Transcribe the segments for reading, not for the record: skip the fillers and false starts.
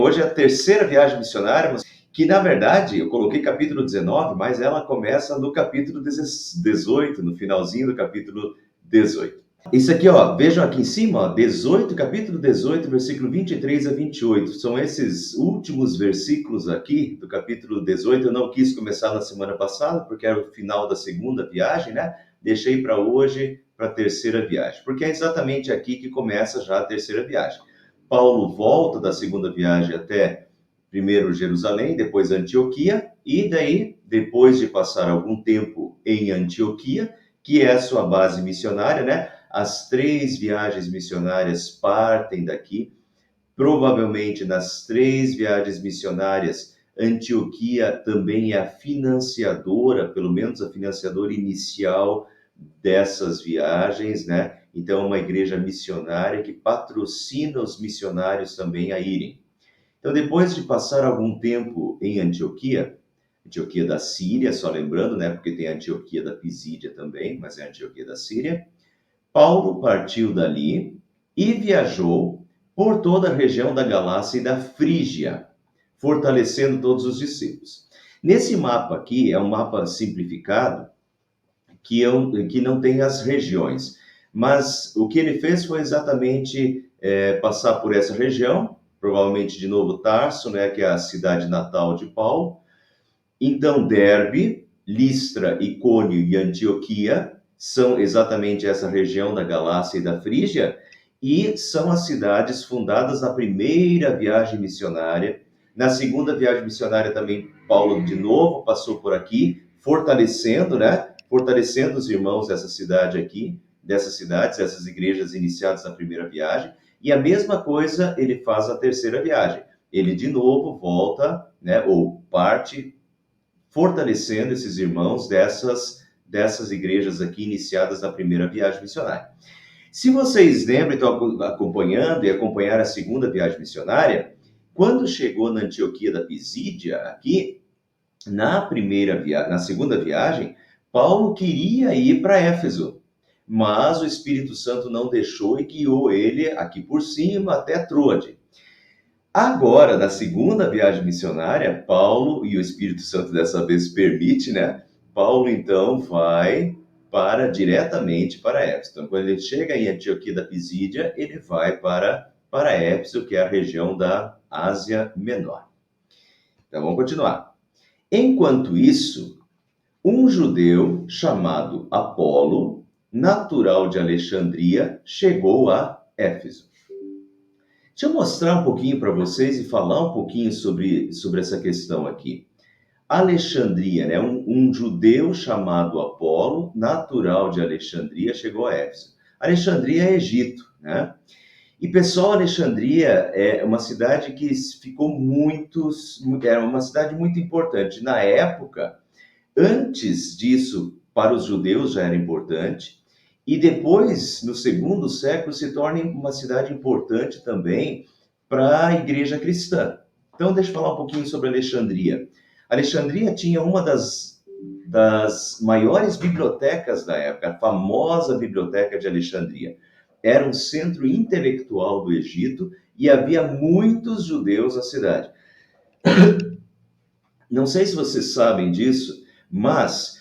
Hoje é a terceira viagem missionária, que na verdade eu coloquei capítulo 19, mas ela começa no capítulo 18, no finalzinho do capítulo 18. Isso aqui, ó, vejam aqui em cima, ó, 18, capítulo 18, versículo 23 a 28. São esses últimos versículos aqui do capítulo 18. Eu não quis começar na semana passada, porque era o final da segunda viagem, né? Deixei para hoje, para a terceira viagem, porque é exatamente aqui que começa já a terceira viagem. Paulo volta da segunda viagem até primeiro Jerusalém, depois Antioquia, e daí, depois de passar algum tempo em Antioquia, que é a sua base missionária, né? As 3 viagens missionárias partem daqui. Provavelmente nas 3 viagens missionárias, Antioquia também é a financiadora, pelo menos a financiadora inicial dessas viagens, né? Então, é uma igreja missionária que patrocina os missionários também a irem. Então, depois de passar algum tempo em Antioquia, Antioquia da Síria, só lembrando, né? Porque tem a Antioquia da Pisídia também, mas é a Antioquia da Síria. Paulo partiu dali e viajou por toda a região da Galácia e da Frígia, fortalecendo todos os discípulos. Nesse mapa aqui, é um mapa simplificado, que não tem as regiões, mas o que ele fez foi exatamente passar por essa região, provavelmente de novo Tarso, né, que é a cidade natal de Paulo, então Derbe, Listra, Icônio e Antioquia são exatamente essa região da Galácia e da Frígia, e são as cidades fundadas na primeira viagem missionária. Na segunda viagem missionária também, Paulo de novo passou por aqui, fortalecendo, né? Fortalecendo os irmãos dessa cidade aqui, dessas cidades, essas igrejas iniciadas na primeira viagem. E a mesma coisa ele faz na terceira viagem. Ele de novo volta, né? Ou parte fortalecendo esses irmãos dessas igrejas aqui iniciadas na primeira viagem missionária. Se vocês lembram, estão acompanhando e acompanharam a segunda viagem missionária, quando chegou na Antioquia da Pisídia, aqui, na segunda viagem, Paulo queria ir para Éfeso, mas o Espírito Santo não deixou e guiou ele aqui por cima até Troade. Agora, na segunda viagem missionária, Paulo, e o Espírito Santo dessa vez permite, né? Paulo, então, vai diretamente para Éfeso. Então, quando ele chega em Antioquia da Pisídia, ele vai para Éfeso, que é a região da Ásia Menor. Então, vamos continuar. Enquanto isso, um judeu chamado Apolo, natural de Alexandria, chegou a Éfeso. Deixa eu mostrar um pouquinho para vocês e falar um pouquinho sobre essa questão aqui. Alexandria, né? Um judeu chamado Apolo, natural de Alexandria, chegou a Éfeso. Alexandria é Egito, né? E pessoal, Alexandria é uma cidade que ficou era uma cidade muito importante. Na época, antes disso, para os judeus já era importante, e depois, no segundo século, se torna uma cidade importante também para a igreja cristã. Então, deixa eu falar um pouquinho sobre Alexandria. Alexandria tinha uma das maiores bibliotecas da época, a famosa Biblioteca de Alexandria. Era um centro intelectual do Egito e havia muitos judeus na cidade. Não sei se vocês sabem disso, mas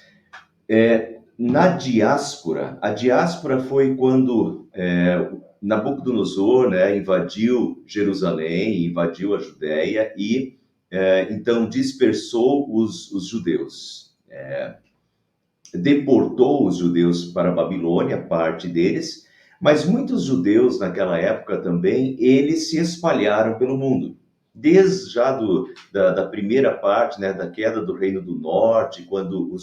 na diáspora, a diáspora foi quando Nabucodonosor, né, invadiu Jerusalém, invadiu a Judéia e então dispersou os judeus. Deportou os judeus para a Babilônia, parte deles, mas muitos judeus naquela época também, eles se espalharam pelo mundo. Desde já da primeira parte, né, da queda do Reino do Norte, quando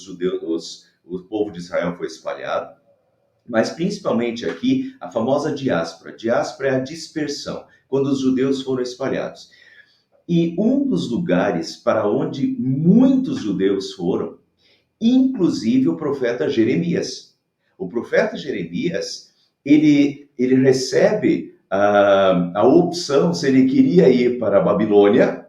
o povo de Israel foi espalhado, mas principalmente aqui, a famosa diáspora. Diáspora é a dispersão, quando os judeus foram espalhados. E um dos lugares para onde muitos judeus foram, inclusive o profeta Jeremias. O profeta Jeremias, ele recebe a opção se ele queria ir para a Babilônia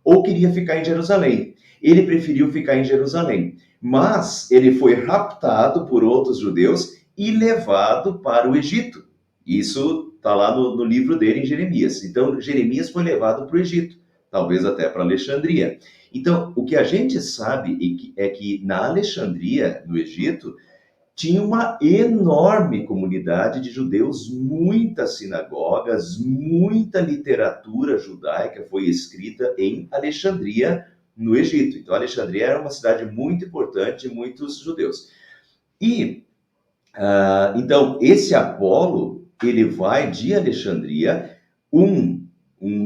ou queria ficar em Jerusalém. Ele preferiu ficar em Jerusalém, mas ele foi raptado por outros judeus e levado para o Egito. Isso está lá no livro dele, em Jeremias. Então, Jeremias foi levado para o Egito, talvez até para Alexandria. Então, o que a gente sabe é que na Alexandria, no Egito, tinha uma enorme comunidade de judeus, muitas sinagogas, muita literatura judaica foi escrita em Alexandria, no Egito. Então, Alexandria era uma cidade muito importante de muitos judeus. E, então, esse Apolo, ele vai de Alexandria, um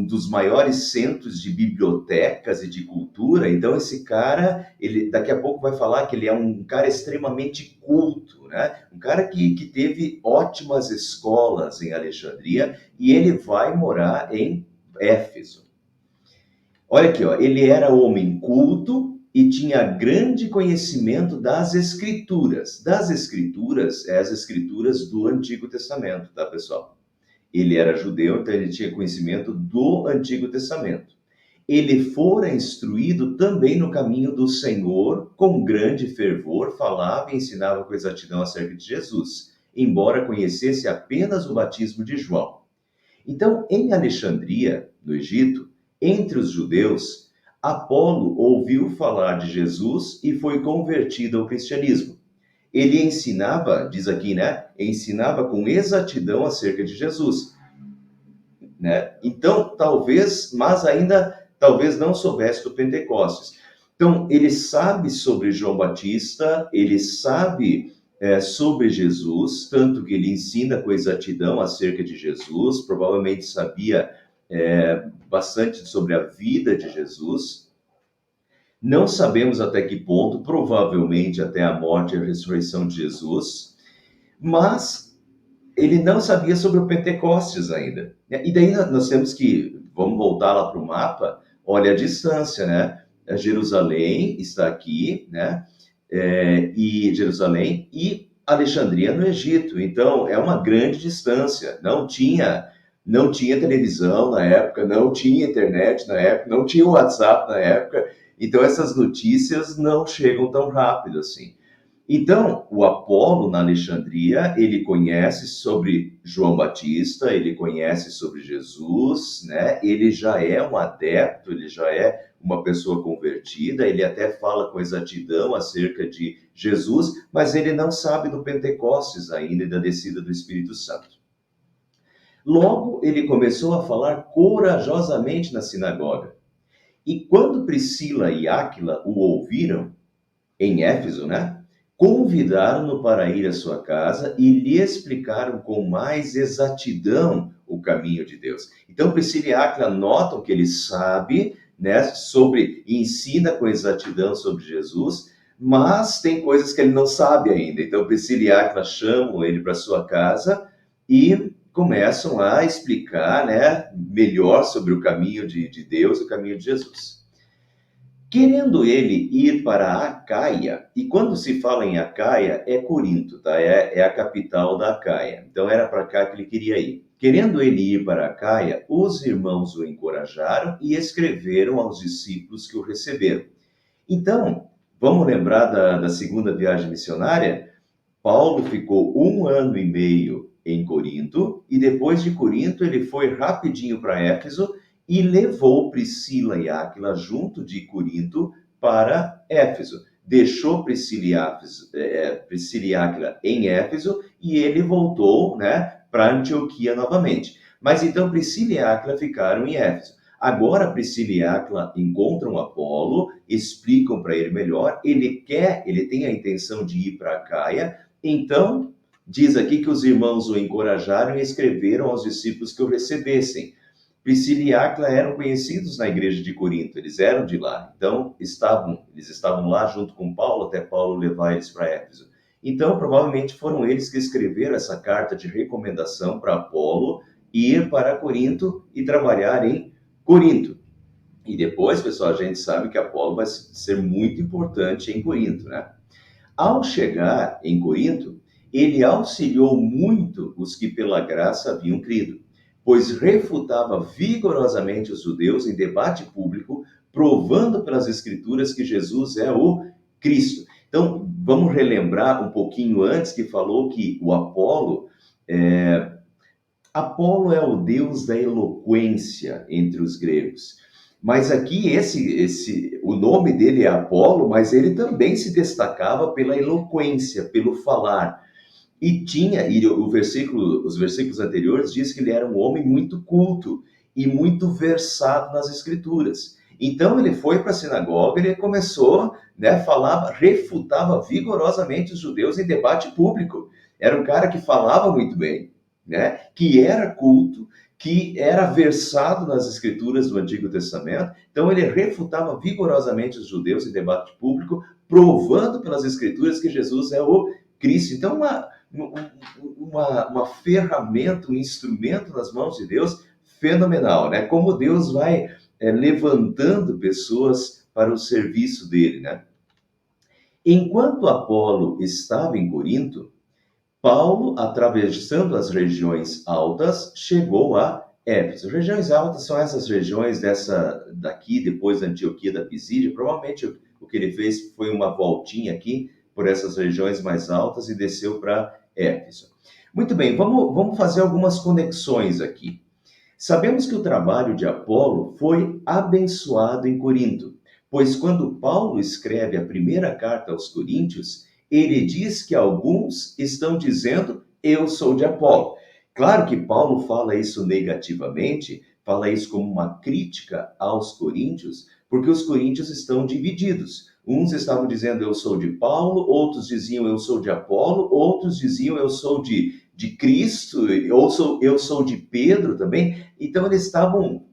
dos maiores centros de bibliotecas e de cultura. Então, esse cara, ele daqui a pouco vai falar que ele é um cara extremamente culto, né? Um cara que teve ótimas escolas em Alexandria e ele vai morar em Éfeso. Olha aqui, ó, ele era homem culto e tinha grande conhecimento das escrituras. Das escrituras, as escrituras do Antigo Testamento, tá, pessoal? Ele era judeu, então ele tinha conhecimento do Antigo Testamento. Ele fora instruído também no caminho do Senhor, com grande fervor, falava e ensinava com exatidão acerca de Jesus, embora conhecesse apenas o batismo de João. Então, em Alexandria, no Egito, entre os judeus, Apolo ouviu falar de Jesus e foi convertido ao cristianismo. Ele ensinava, diz aqui, né? Ensinava com exatidão acerca de Jesus, né? Então, talvez não soubesse do Pentecostes. Então, ele sabe sobre João Batista, ele sabe sobre Jesus, tanto que ele ensina com exatidão acerca de Jesus, provavelmente sabia bastante sobre a vida de Jesus. Não sabemos até que ponto, provavelmente até a morte e a ressurreição de Jesus, mas ele não sabia sobre o Pentecostes ainda. E daí nós temos que, vamos voltar lá para o mapa, olha a distância, né? Jerusalém está aqui, né? E Jerusalém e Alexandria no Egito. Então, é uma grande distância. Não tinha televisão na época, não tinha internet na época, não tinha WhatsApp na época. Então, essas notícias não chegam tão rápido assim. Então, o Apolo, na Alexandria, ele conhece sobre João Batista, ele conhece sobre Jesus, né? Ele já é um adepto, ele já é uma pessoa convertida, ele até fala com exatidão acerca de Jesus, mas ele não sabe do Pentecostes ainda e da descida do Espírito Santo. Logo, ele começou a falar corajosamente na sinagoga. E quando Priscila e Áquila o ouviram, em Éfeso, né? Convidaram-no para ir à sua casa e lhe explicaram com mais exatidão o caminho de Deus. Então, Priscila e Áquila notam que ele sabe, né, e ensina com exatidão sobre Jesus, mas tem coisas que ele não sabe ainda. Então, Priscila e Áquila chamam ele para sua casa e começam a explicar, né, melhor sobre o caminho de Deus, o caminho de Jesus. Querendo ele ir para Acaia, e quando se fala em Acaia, é Corinto, tá? É a capital da Acaia. Então era para cá que ele queria ir. Querendo ele ir para Acaia, os irmãos o encorajaram e escreveram aos discípulos que o receberam. Então, vamos lembrar da segunda viagem missionária? Paulo ficou 1 ano e meio em Corinto, e depois de Corinto ele foi rapidinho para Éfeso, e levou Priscila e Áquila junto de Corinto para Éfeso. Deixou Priscila e Áquila em Éfeso e ele voltou, né, para Antioquia novamente. Mas então Priscila e Áquila ficaram em Éfeso. Agora Priscila e Áquila encontram Apolo, explicam para ele melhor, ele tem a intenção de ir para Acaia, então diz aqui que os irmãos o encorajaram e escreveram aos discípulos que o recebessem. Priscila e Áquila eram conhecidos na igreja de Corinto, eles eram de lá. Então, eles estavam lá junto com Paulo, até Paulo levar eles para Éfeso. Então, provavelmente foram eles que escreveram essa carta de recomendação para Apolo ir para Corinto e trabalhar em Corinto. E depois, pessoal, a gente sabe que Apolo vai ser muito importante em Corinto, né? Ao chegar em Corinto, ele auxiliou muito os que pela graça haviam crido, pois refutava vigorosamente os judeus em debate público, provando pelas Escrituras que Jesus é o Cristo. Então, vamos relembrar um pouquinho antes que falou que o Apolo é o deus da eloquência entre os gregos. Mas aqui o nome dele é Apolo, mas ele também se destacava pela eloquência, pelo falar. Os versículos anteriores diz que ele era um homem muito culto e muito versado nas escrituras. Então ele foi para a sinagoga e ele começou, né, falava, refutava vigorosamente os judeus em debate público. Era um cara que falava muito bem, né, que era culto, que era versado nas escrituras do Antigo Testamento. Então ele refutava vigorosamente os judeus em debate público, provando pelas escrituras que Jesus é o Cristo. Então uma ferramenta, um instrumento nas mãos de Deus fenomenal, né? Como Deus vai levantando pessoas para o serviço dele, né? Enquanto Apolo estava em Corinto, Paulo, atravessando as regiões altas, chegou a Éfeso. Regiões altas são essas regiões daqui, depois da Antioquia da Pisídia. Provavelmente o que ele fez foi uma voltinha aqui por essas regiões mais altas e desceu para Éfeso. Muito bem, vamos fazer algumas conexões aqui. Sabemos que o trabalho de Apolo foi abençoado em Corinto, pois quando Paulo escreve a primeira carta aos Coríntios, ele diz que alguns estão dizendo, eu sou de Apolo. Claro que Paulo fala isso negativamente, fala isso como uma crítica aos coríntios, porque os coríntios estão divididos. Uns estavam dizendo, eu sou de Paulo, outros diziam, eu sou de Apolo, outros diziam, eu sou de Cristo, eu sou de Pedro também. Então, eles estavam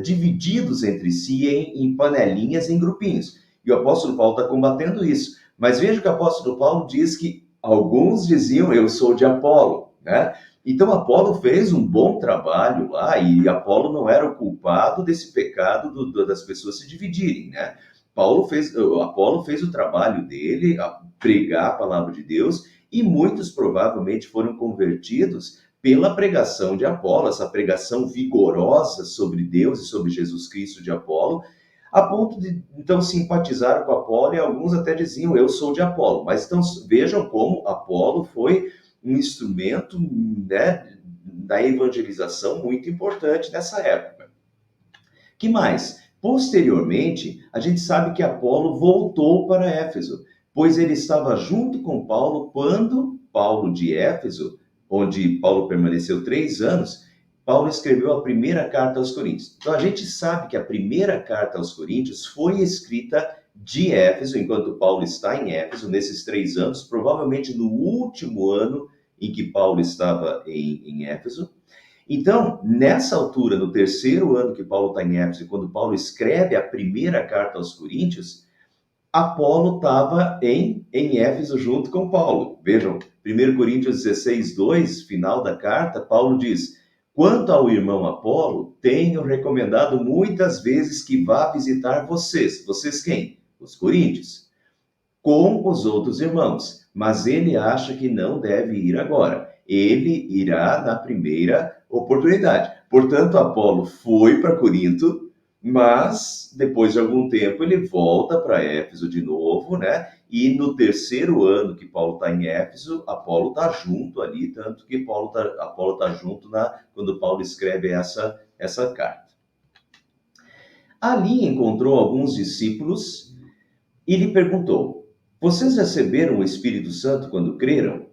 divididos entre si em panelinhas, em grupinhos. E o apóstolo Paulo está combatendo isso. Mas veja que o apóstolo Paulo diz que alguns diziam, eu sou de Apolo, né? Então, Apolo fez um bom trabalho lá, e Apolo não era o culpado desse pecado das pessoas se dividirem, né? Apolo fez o trabalho dele, a pregar a palavra de Deus, e muitos provavelmente foram convertidos pela pregação de Apolo, essa pregação vigorosa sobre Deus e sobre Jesus Cristo de Apolo, a ponto de, então, simpatizar com Apolo, e alguns até diziam, eu sou de Apolo. Mas então, vejam como Apolo foi um instrumento, né, da evangelização muito importante nessa época. Que mais? Posteriormente, a gente sabe que Apolo voltou para Éfeso, pois ele estava junto com Paulo quando Paulo de Éfeso, onde Paulo permaneceu 3 anos, Paulo escreveu a primeira carta aos Coríntios. Então a gente sabe que a primeira carta aos Coríntios foi escrita de Éfeso, enquanto Paulo está em Éfeso, nesses 3 anos, provavelmente no último ano em que Paulo estava em Éfeso. Então, nessa altura, no terceiro ano que Paulo está em Éfeso, quando Paulo escreve a primeira carta aos Coríntios, Apolo estava em Éfeso junto com Paulo. Vejam, 1 Coríntios 16, 2, final da carta, Paulo diz, quanto ao irmão Apolo, tenho recomendado muitas vezes que vá visitar vocês. Vocês quem? Os coríntios. Com os outros irmãos, mas ele acha que não deve ir agora. Ele irá na primeira oportunidade. Portanto, Apolo foi para Corinto, mas depois de algum tempo ele volta para Éfeso de novo, né? E no terceiro ano que Paulo está em Éfeso, Apolo está junto ali, tanto que Apolo está junto quando Paulo escreve essa carta. Ali encontrou alguns discípulos e lhe perguntou, vocês receberam o Espírito Santo quando creram?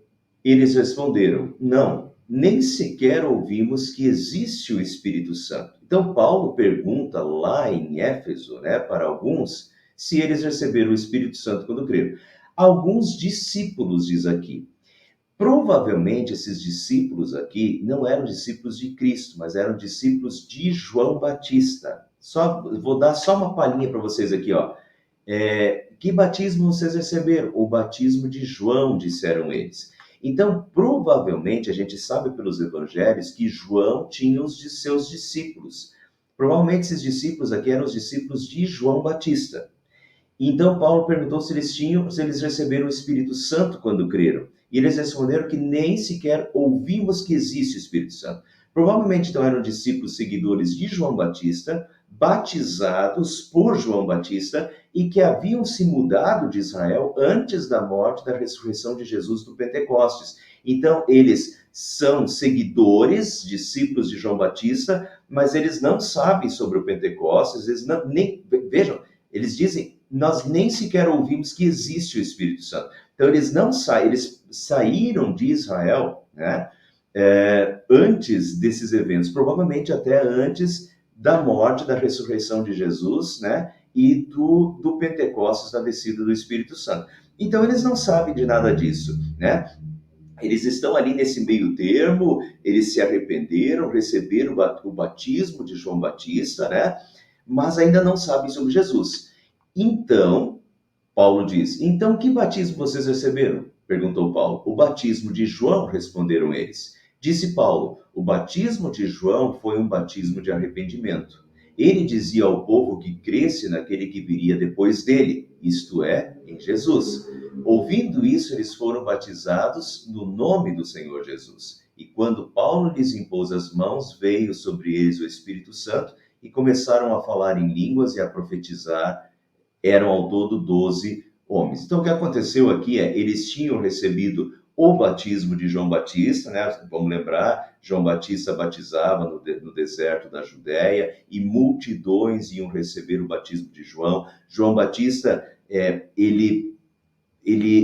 Eles responderam, não, nem sequer ouvimos que existe o Espírito Santo. Então, Paulo pergunta lá em Éfeso, né, para alguns, se eles receberam o Espírito Santo quando creram. Alguns discípulos, diz aqui. Provavelmente, esses discípulos aqui não eram discípulos de Cristo, mas eram discípulos de João Batista. Vou dar só uma palhinha para vocês aqui, ó. Que batismo vocês receberam? O batismo de João, disseram eles. Então, provavelmente, a gente sabe pelos evangelhos que João tinha os de seus discípulos. Provavelmente esses discípulos aqui eram os discípulos de João Batista. Então, Paulo perguntou se eles receberam o Espírito Santo quando creram. E eles responderam que nem sequer ouvimos que existe o Espírito Santo. Provavelmente, então, eram discípulos seguidores de João Batista, batizados por João Batista e que haviam se mudado de Israel antes da morte e da ressurreição de Jesus do Pentecostes. Então, eles são seguidores, discípulos de João Batista, mas eles não sabem sobre o Pentecostes, eles não, nem, vejam, eles dizem, nós nem sequer ouvimos que existe o Espírito Santo. Então eles não eles saíram de Israel, né, antes desses eventos, provavelmente até antes da morte, da ressurreição de Jesus, né, e do Pentecostes, da descida do Espírito Santo. Então eles não sabem de nada disso, né? Eles estão ali nesse meio termo, eles se arrependeram, receberam o batismo de João Batista, né? Mas ainda não sabem sobre Jesus. Então, Paulo diz, então que batismo vocês receberam? Perguntou Paulo. O batismo de João, responderam eles. Disse Paulo, o batismo de João foi um batismo de arrependimento. Ele dizia ao povo que cresce naquele que viria depois dele, isto é, em Jesus. Ouvindo isso, eles foram batizados no nome do Senhor Jesus. E quando Paulo lhes impôs as mãos, veio sobre eles o Espírito Santo e começaram a falar em línguas e a profetizar. Eram ao todo 12 homens. Então, o que aconteceu aqui eles tinham recebido o batismo de João Batista, né? Vamos lembrar, João Batista batizava no deserto da Judéia e multidões iam receber o batismo de João. João Batista, ele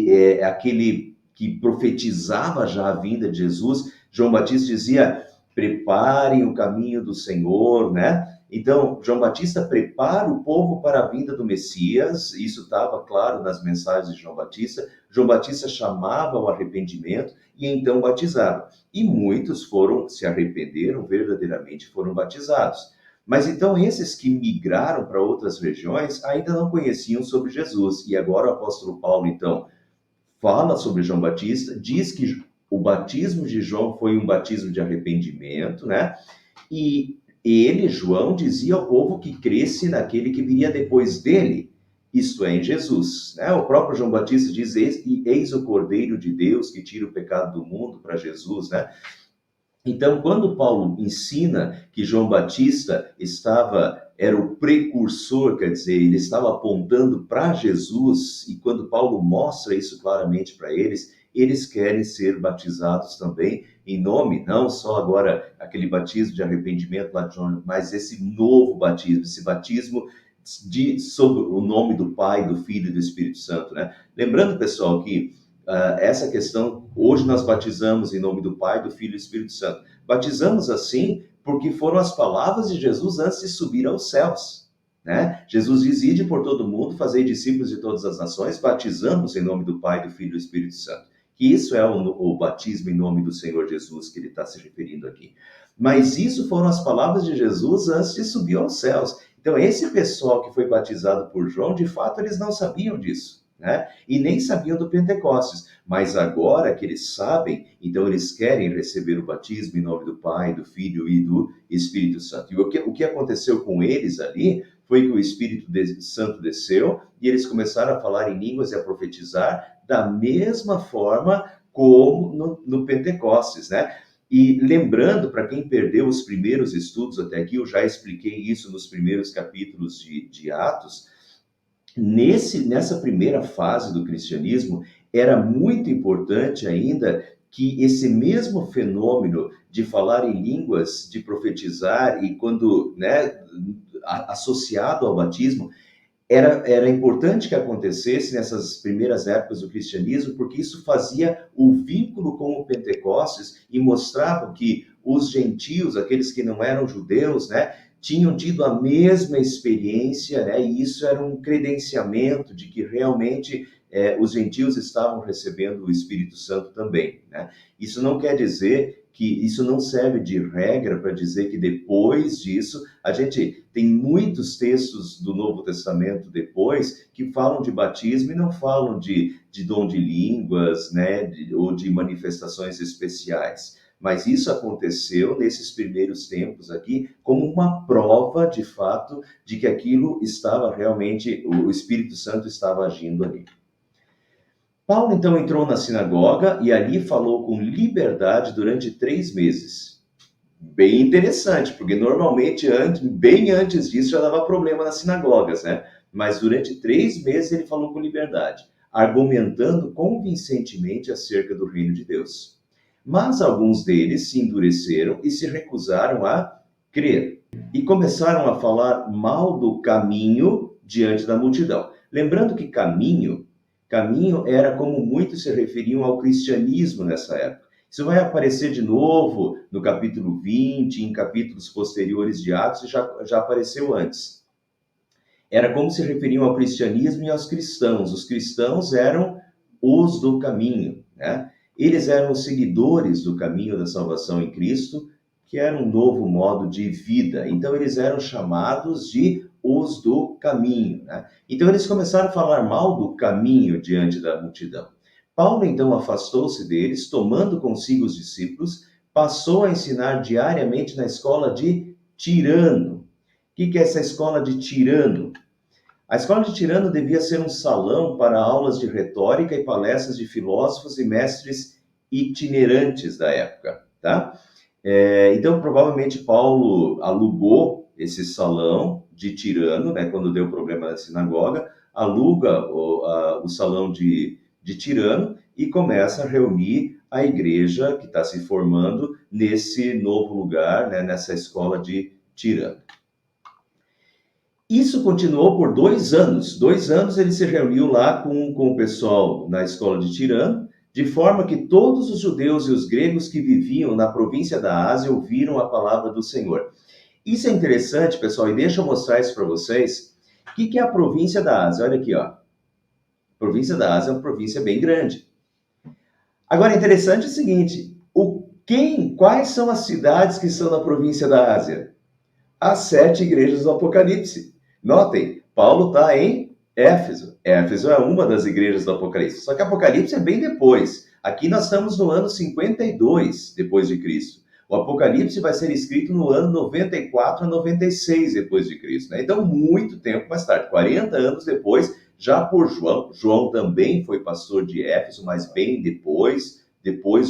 é aquele que profetizava já a vinda de Jesus. João Batista dizia, preparem o caminho do Senhor, né? Então, João Batista prepara o povo para a vinda do Messias, isso estava claro nas mensagens de João Batista. João Batista chamava ao arrependimento e então batizava. E muitos se arrependeram, verdadeiramente foram batizados. Mas então esses que migraram para outras regiões ainda não conheciam sobre Jesus. E agora o apóstolo Paulo, então, fala sobre João Batista, diz que o batismo de João foi um batismo de arrependimento, né? E ele, João, dizia ao povo que cresce naquele que viria depois dele, isto é, em Jesus. Né? O próprio João Batista diz, eis o Cordeiro de Deus que tira o pecado do mundo, para Jesus, né? Então, quando Paulo ensina que João Batista era o precursor, quer dizer, ele estava apontando para Jesus, e quando Paulo mostra isso claramente para eles querem ser batizados também em nome, não só agora aquele batismo de arrependimento lá de João, mas esse novo batismo, esse batismo sob o nome do Pai, do Filho e do Espírito Santo, né? Lembrando, pessoal, que essa questão, hoje nós batizamos em nome do Pai, do Filho e do Espírito Santo. Batizamos assim porque foram as palavras de Jesus antes de subir aos céus, né? Jesus diz, ide por todo mundo, fazei discípulos de todas as nações, batizamos em nome do Pai, do Filho e do Espírito Santo. Que isso é o batismo em nome do Senhor Jesus que ele está se referindo aqui. Mas isso foram as palavras de Jesus antes de subir aos céus. Então, esse pessoal que foi batizado por João, de fato, eles não sabiam disso, né? E nem sabiam do Pentecostes. Mas agora que eles sabem, então eles querem receber o batismo em nome do Pai, do Filho e do Espírito Santo. E o que aconteceu com eles ali foi que o Espírito Santo desceu e eles começaram a falar em línguas e a profetizar da mesma forma como no Pentecostes, né? E lembrando, para quem perdeu os primeiros estudos até aqui, eu já expliquei isso nos primeiros capítulos de Atos. Nessa primeira fase do cristianismo, era muito importante ainda que esse mesmo fenômeno de falar em línguas, de profetizar, e quando, né, associado ao batismo, era importante que acontecesse nessas primeiras épocas do cristianismo, porque isso fazia o vínculo com o Pentecostes e mostrava que os gentios, aqueles que não eram judeus, né, tinham tido a mesma experiência, né, e isso era um credenciamento de que realmente os gentios estavam recebendo o Espírito Santo também, né? Isso não quer dizer que isso não serve de regra para dizer que depois disso, a gente tem muitos textos do Novo Testamento depois que falam de batismo e não falam de dom de línguas, né, ou de manifestações especiais. Mas isso aconteceu nesses primeiros tempos aqui como uma prova, de fato, de que aquilo estava realmente, o Espírito Santo estava agindo ali. Paulo, então, entrou na sinagoga e ali falou com liberdade durante 3 meses. Bem interessante, porque normalmente, bem antes disso, já dava problema nas sinagogas, né? Mas durante 3 meses ele falou com liberdade, argumentando convincentemente acerca do reino de Deus. Mas alguns deles se endureceram e se recusaram a crer. E começaram a falar mal do caminho diante da multidão. Lembrando que caminho era como muitos se referiam ao cristianismo nessa época. Isso vai aparecer de novo no capítulo 20, em capítulos posteriores de Atos, e já apareceu antes. Era como se referiam ao cristianismo e aos cristãos. Os cristãos eram os do caminho, né? Eles eram os seguidores do caminho da salvação em Cristo, que era um novo modo de vida. Então, eles eram chamados de os do caminho, né? Então, eles começaram a falar mal do caminho diante da multidão. Paulo, então, afastou-se deles, tomando consigo os discípulos, passou a ensinar diariamente na escola de Tirano. O que é essa escola de Tirano? A escola de Tirano devia ser um salão para aulas de retórica e palestras de filósofos e mestres itinerantes da época, tá? Então, provavelmente, Paulo alugou esse salão de Tirano, né, quando deu problema na sinagoga, aluga o salão de Tirano e começa a reunir a igreja que está se formando nesse novo lugar, né, nessa escola de Tirano. Isso continuou por 2 anos. 2 anos ele se reuniu lá com o pessoal na escola de Tirano, de forma que todos os judeus e os gregos que viviam na província da Ásia ouviram a palavra do Senhor. Isso é interessante, pessoal, e deixa eu mostrar isso para vocês. O que é a província da Ásia? Olha aqui, ó. A província da Ásia é uma província bem grande. Agora, é interessante o seguinte, quais são as cidades que são na província da Ásia? As 7 igrejas do Apocalipse. Notem, Paulo está em Éfeso. Éfeso é uma das igrejas do Apocalipse. Só que Apocalipse é bem depois. Aqui nós estamos no ano 52 depois de Cristo. O Apocalipse vai ser escrito no ano 94 a 96 depois de Cristo, né? Então, muito tempo mais tarde, 40 anos depois, já por João. João também foi pastor de Éfeso, mas bem depois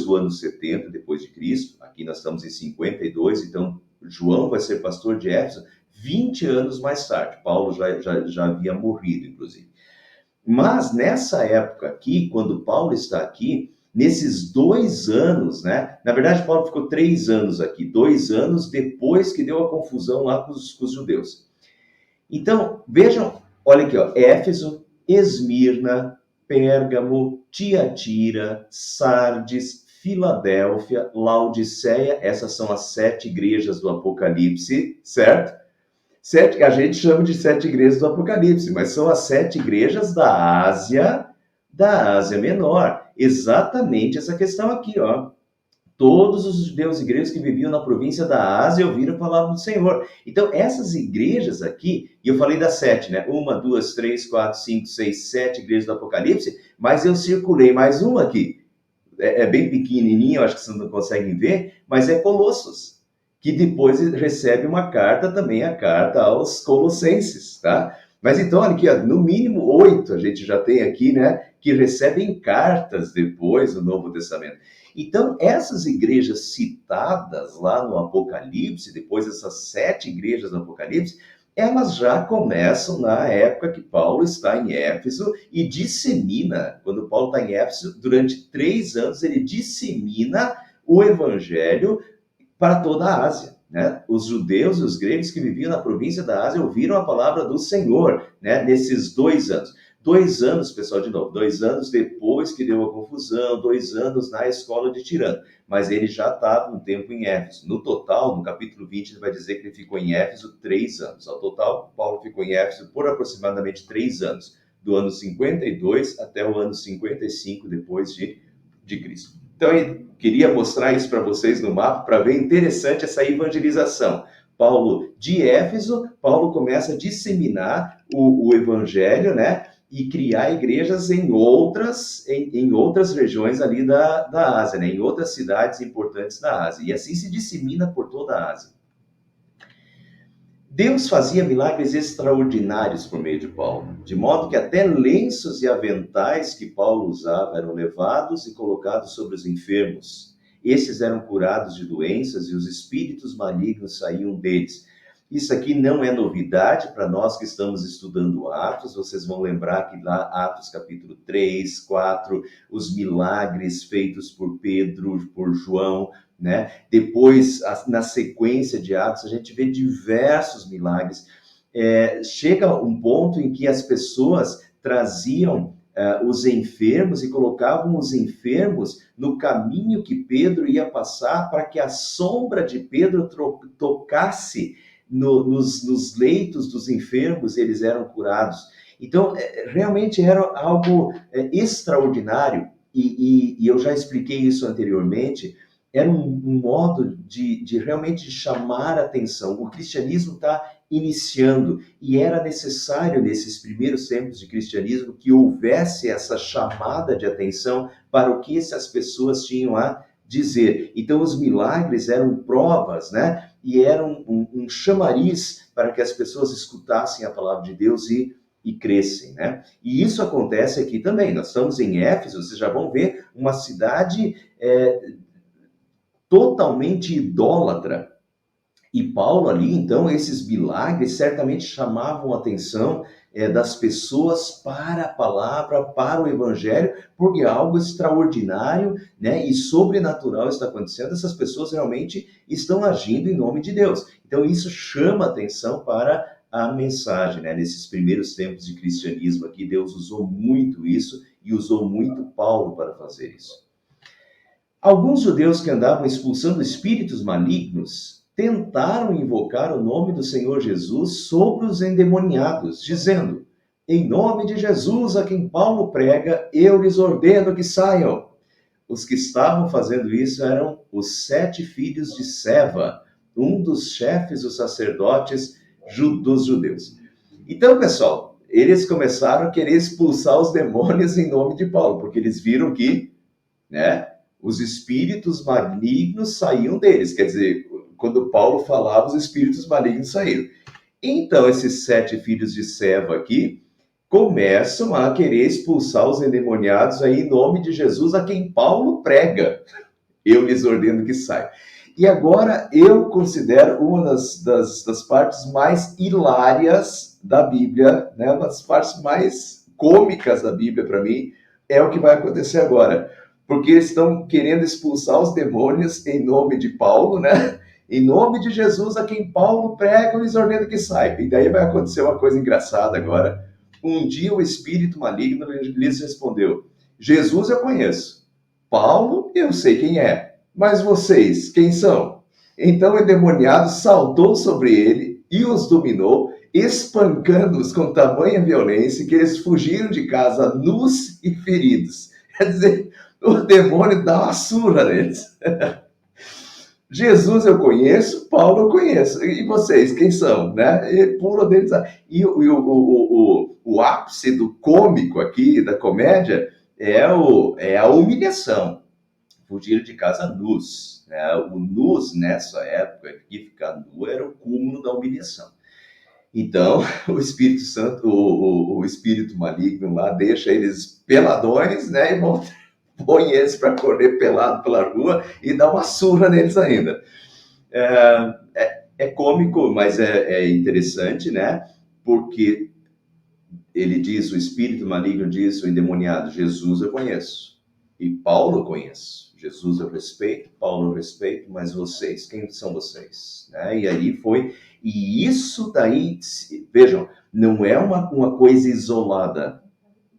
do ano 70 depois de Cristo. Aqui nós estamos em 52, então João vai ser pastor de Éfeso 20 anos mais tarde. Paulo já havia morrido, inclusive. Mas nessa época aqui, quando Paulo está aqui, nesses 2 anos, né? Na verdade, Paulo ficou 3 anos aqui, 2 anos depois que deu a confusão lá com os judeus. Então, vejam, olha aqui, ó, Éfeso, Esmirna, Pérgamo, Tiatira, Sardes, Filadélfia, Laodiceia, essas são as 7 igrejas do Apocalipse, certo? A gente chama de 7 igrejas do Apocalipse, mas são as 7 igrejas da Ásia Menor. Exatamente essa questão aqui, ó. Todos os judeus e gregos que viviam na província da Ásia ouviram a palavra do Senhor. Então, essas igrejas aqui, e eu falei das 7, né? 1, 2, 3, 4, 5, 6, 7 igrejas do Apocalipse, mas eu circulei mais uma aqui. É bem pequenininha, eu acho que vocês não conseguem ver, mas é Colossos, que depois recebe uma carta, também a carta aos Colossenses, tá? Mas então, olha aqui, ó, no mínimo 8 a gente já tem aqui, né? Que recebem cartas depois do Novo Testamento. Então, essas igrejas citadas lá no Apocalipse, depois dessas 7 igrejas do Apocalipse, elas já começam na época que Paulo está em Éfeso e dissemina, quando Paulo está em Éfeso, durante 3 anos, ele dissemina o evangelho para toda a Ásia. Né? Os judeus e os gregos que viviam na província da Ásia ouviram a palavra do Senhor, né? Nesses 2 anos. 2 anos, pessoal, de novo, 2 anos depois que deu a confusão, 2 anos na escola de Tirano. Mas ele já estava um tempo em Éfeso. No total, no capítulo 20, ele vai dizer que ele ficou em Éfeso 3 anos. Ao total, Paulo ficou em Éfeso por aproximadamente 3 anos, do ano 52 até o ano 55 depois de Cristo. Então, eu queria mostrar isso para vocês no mapa, para ver interessante essa evangelização. Paulo, de Éfeso, Paulo começa a disseminar o evangelho, né? E criar igrejas em outras regiões ali da Ásia, né? Em outras cidades importantes da Ásia. E assim se dissemina por toda a Ásia. Deus fazia milagres extraordinários por meio de Paulo, de modo que até lenços e aventais que Paulo usava eram levados e colocados sobre os enfermos. Esses eram curados de doenças e os espíritos malignos saíam deles. Isso aqui não é novidade para nós que estamos estudando Atos. Vocês vão lembrar que lá, Atos capítulo 3, 4, os milagres feitos por Pedro, por João, né? Depois, na sequência de Atos, a gente vê diversos milagres. Chega um ponto em que as pessoas traziam os enfermos e colocavam os enfermos no caminho que Pedro ia passar para que a sombra de Pedro tocasse nos leitos dos enfermos, eles eram curados. Então, realmente era algo extraordinário, e eu já expliquei isso anteriormente. Era um modo de realmente chamar a atenção. O cristianismo está iniciando, e era necessário, nesses primeiros tempos de cristianismo, que houvesse essa chamada de atenção para o que essas pessoas tinham a dizer. Então, os milagres eram provas, né? E eram um chamariz para que as pessoas escutassem a palavra de Deus e crescem, né? E isso acontece aqui também. Nós estamos em Éfeso, vocês já vão ver uma cidade totalmente idólatra. E Paulo ali, então, esses milagres certamente chamavam a atenção das pessoas para a palavra, para o evangelho, porque algo extraordinário, né, e sobrenatural está acontecendo. Essas pessoas realmente estão agindo em nome de Deus. Então, isso chama a atenção para a mensagem, né? Nesses primeiros tempos de cristianismo aqui, Deus usou muito isso e usou muito Paulo para fazer isso. Alguns judeus que andavam expulsando espíritos malignos tentaram invocar o nome do Senhor Jesus sobre os endemoniados, dizendo: em nome de Jesus, a quem Paulo prega, eu lhes ordeno que saiam. Os que estavam fazendo isso eram os 7 filhos de Seva, um dos chefes dos sacerdotes dos judeus. Então, pessoal, eles começaram a querer expulsar os demônios em nome de Paulo, porque eles viram que, né, os espíritos malignos saíam deles. Quer dizer, quando Paulo falava, os espíritos malignos saíram. Então, esses 7 filhos de Seva aqui começam a querer expulsar os endemoniados aí em nome de Jesus, a quem Paulo prega. Eu lhes ordeno que saiam. E agora eu considero uma das partes mais hilárias da Bíblia, né? Uma das partes mais cômicas da Bíblia para mim, é o que vai acontecer agora. Porque eles estão querendo expulsar os demônios em nome de Paulo, né? Em nome de Jesus, a quem Paulo prega, eu lhes ordeno que saiam. E daí vai acontecer uma coisa engraçada agora. Um dia o espírito maligno lhes respondeu: Jesus eu conheço, Paulo eu sei quem é, mas vocês, quem são? Então o endemoniado saltou sobre ele e os dominou, espancando-os com tamanha violência que eles fugiram de casa nus e feridos. Quer dizer, o demônio dá uma surra neles. Jesus eu conheço, Paulo eu conheço. E vocês, quem são? Né? E pula deles. E o ápice do cômico aqui, da comédia, é a humilhação. Fugir de casa nus. Né? O nus, nessa época, que ficar nu era o cúmulo da humilhação. Então, o Espírito Santo, o espírito maligno lá, deixa eles peladões, né? E põe eles para correr pelado pela rua e dá uma surra neles ainda. É cômico, mas é interessante, né? Porque ele diz, o espírito maligno diz, o endemoniado, Jesus eu conheço. E Paulo eu conheço. Jesus eu respeito, Paulo eu respeito, mas vocês, quem são vocês? Né? E aí foi... E isso daí, vejam, não é uma coisa isolada.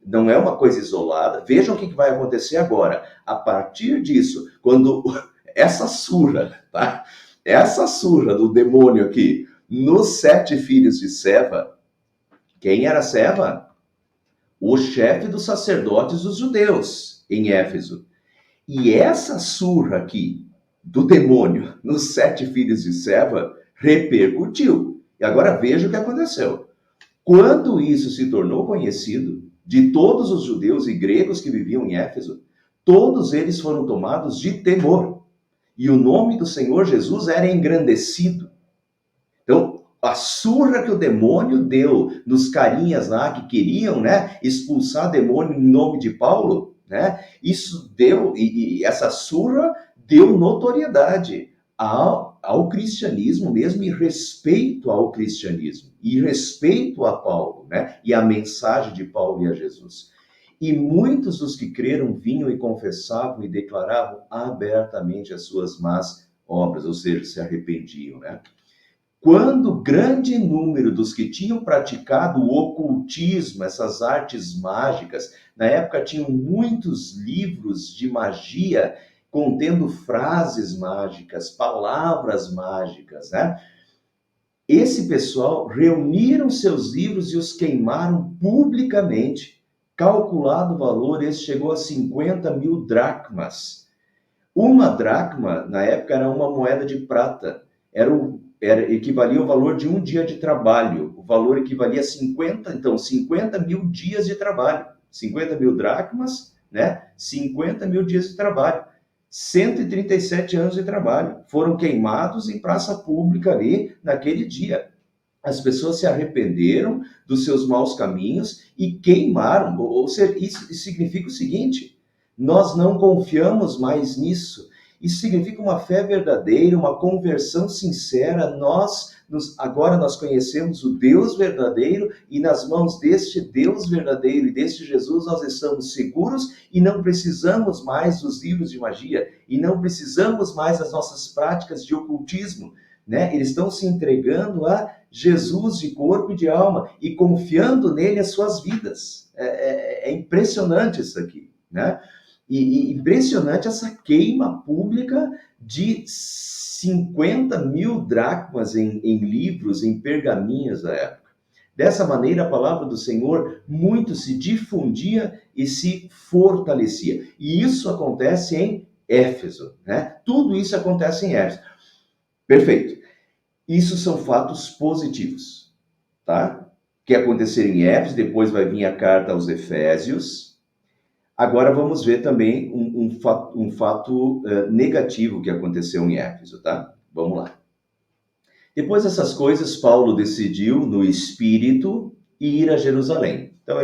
Não é uma coisa isolada. Vejam o que vai acontecer agora. A partir disso, quando essa surra, tá? Essa surra do demônio aqui, nos 7 filhos de Seva, quem era Seva? O chefe dos sacerdotes dos judeus, em Éfeso. E essa surra aqui, do demônio, nos 7 filhos de Seva, repercutiu. E agora veja o que aconteceu. Quando isso se tornou conhecido, de todos os judeus e gregos que viviam em Éfeso, todos eles foram tomados de temor. E o nome do Senhor Jesus era engrandecido. Então, a surra que o demônio deu nos carinhas lá que queriam, né, expulsar demônio em nome de Paulo, né, isso deu, e essa surra deu notoriedade ao cristianismo mesmo e respeito ao cristianismo, e respeito a Paulo, né? E a mensagem de Paulo e a Jesus. E muitos dos que creram vinham e confessavam e declaravam abertamente as suas más obras, ou seja, se arrependiam, né? Quando grande número dos que tinham praticado o ocultismo, essas artes mágicas, na época tinham muitos livros de magia contendo frases mágicas, palavras mágicas, né? Esse pessoal reuniram seus livros e os queimaram publicamente. Calculado o valor, esse chegou a 50 mil dracmas. Uma dracma, na época, era uma moeda de prata. Equivalia ao valor de um dia de trabalho. O valor equivalia a 50 mil dias de trabalho. 50 mil dracmas, né? 50 mil dias de trabalho. 137 anos de trabalho. Foram queimados em praça pública ali naquele dia. As pessoas se arrependeram dos seus maus caminhos e queimaram. Ou seja, isso significa o seguinte: nós não confiamos mais nisso. Isso significa uma fé verdadeira, uma conversão sincera. Agora nós conhecemos o Deus verdadeiro e nas mãos deste Deus verdadeiro e deste Jesus nós estamos seguros e não precisamos mais dos livros de magia e não precisamos mais das nossas práticas de ocultismo, né? Eles estão se entregando a Jesus de corpo e de alma e confiando nele as suas vidas. É impressionante isso aqui, né? E impressionante essa queima pública de 50 mil dracmas em livros, em pergaminhos da época. Dessa maneira, a palavra do Senhor muito se difundia e se fortalecia. E isso acontece em Éfeso, né? Tudo isso acontece em Éfeso. Perfeito. Isso são fatos positivos, tá? Que aconteceram em Éfeso, depois vai vir a carta aos Efésios. Agora vamos ver também um fato negativo que aconteceu em Éfeso, tá? Vamos lá. Depois dessas coisas, Paulo decidiu, no Espírito, ir a Jerusalém. Então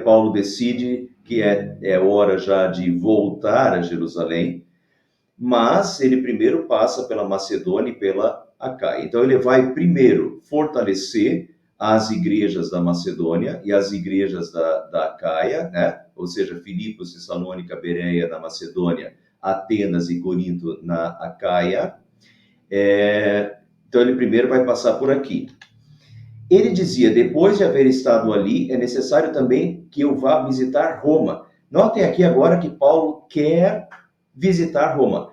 Paulo decide que é hora já de voltar a Jerusalém, mas ele primeiro passa pela Macedônia e pela Acaia. Então ele vai primeiro fortalecer as igrejas da Macedônia e as igrejas da Acaia, né? Ou seja, Filipos, Tessalônica, Bereia na Macedônia, Atenas e Corinto na Acaia. Então ele primeiro vai passar por aqui. Ele dizia, depois de haver estado ali, é necessário também que eu vá visitar Roma. Notem aqui agora que Paulo quer visitar Roma.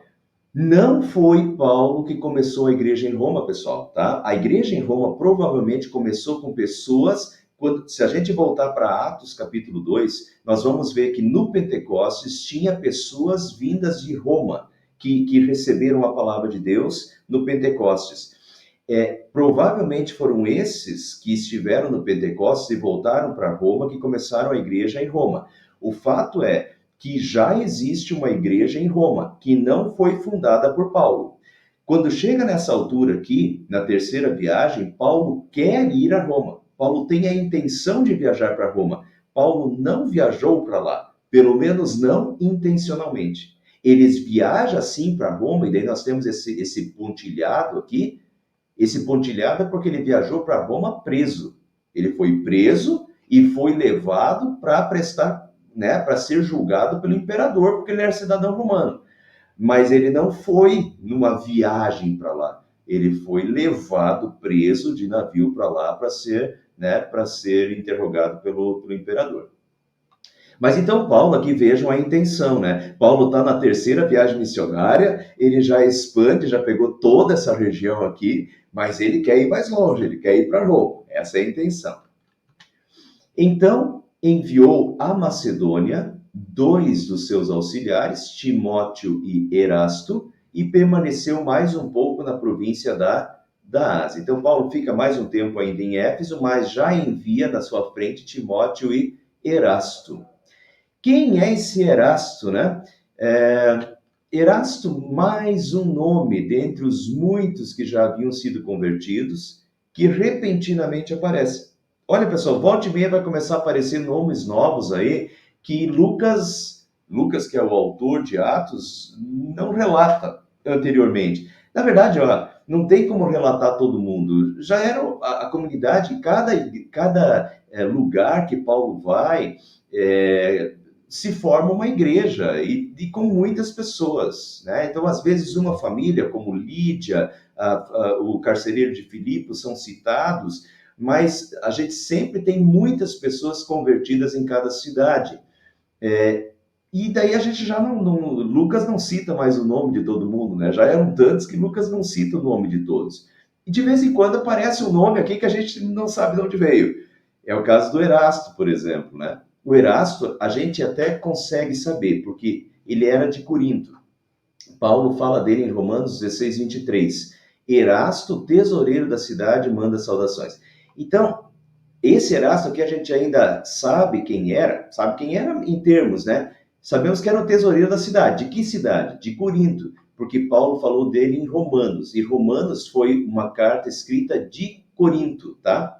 Não foi Paulo que começou a igreja em Roma, pessoal, tá? A igreja em Roma provavelmente começou com pessoas, se a gente voltar para Atos capítulo 2, nós vamos ver que no Pentecostes tinha pessoas vindas de Roma, que receberam a palavra de Deus no Pentecostes. Provavelmente foram esses que estiveram no Pentecostes e voltaram para Roma que começaram a igreja em Roma. O fato é que já existe uma igreja em Roma, que não foi fundada por Paulo. Quando chega nessa altura aqui, na terceira viagem, Paulo quer ir a Roma. Paulo tem a intenção de viajar para Roma. Paulo não viajou para lá, pelo menos não intencionalmente. Eles viajam sim para Roma, e daí nós temos esse pontilhado aqui. Esse pontilhado é porque ele viajou para Roma preso. Ele foi preso e foi levado para prestar, né, para ser julgado pelo imperador, porque ele era cidadão romano. Mas ele não foi numa viagem para lá. Ele foi levado preso de navio para lá para ser, né, para ser interrogado pelo imperador. Mas então Paulo, aqui vejam a intenção, né? Paulo está na terceira viagem missionária, ele já expande, já pegou toda essa região aqui, mas ele quer ir mais longe, ele quer ir para Roma. Essa é a intenção. Então, enviou a Macedônia 2 dos seus auxiliares, Timóteo e Erasto, e permaneceu mais um pouco na província da Ásia. Então, Paulo fica mais um tempo ainda em Éfeso, mas já envia na sua frente Timóteo e Erasto. Quem é esse Erasto, né? Erasto, mais um nome dentre os muitos que já haviam sido convertidos, que repentinamente aparece. Olha, pessoal, volta e meia vai começar a aparecer nomes novos aí, que Lucas, que é o autor de Atos, não relata anteriormente. Na verdade, não tem como relatar todo mundo. Já era a comunidade, cada lugar que Paulo vai, se forma uma igreja e com muitas pessoas, né? Então, às vezes, uma família como Lídia, o carcereiro de Filipe são citados, mas a gente sempre tem muitas pessoas convertidas em cada cidade. E daí a gente já Lucas não cita mais o nome de todo mundo, né? Já eram tantos que Lucas não cita o nome de todos. E de vez em quando aparece um nome aqui que a gente não sabe de onde veio. É o caso do Erasto, por exemplo, né? O Erasto a gente até consegue saber, porque ele era de Corinto. Paulo fala dele em Romanos 16, 23. Erasto, tesoureiro da cidade, manda saudações. Então, esse Erasto aqui a gente ainda sabe quem era em termos, né? Sabemos que era o tesoureiro da cidade. De que cidade? De Corinto, porque Paulo falou dele em Romanos, e Romanos foi uma carta escrita de Corinto, tá?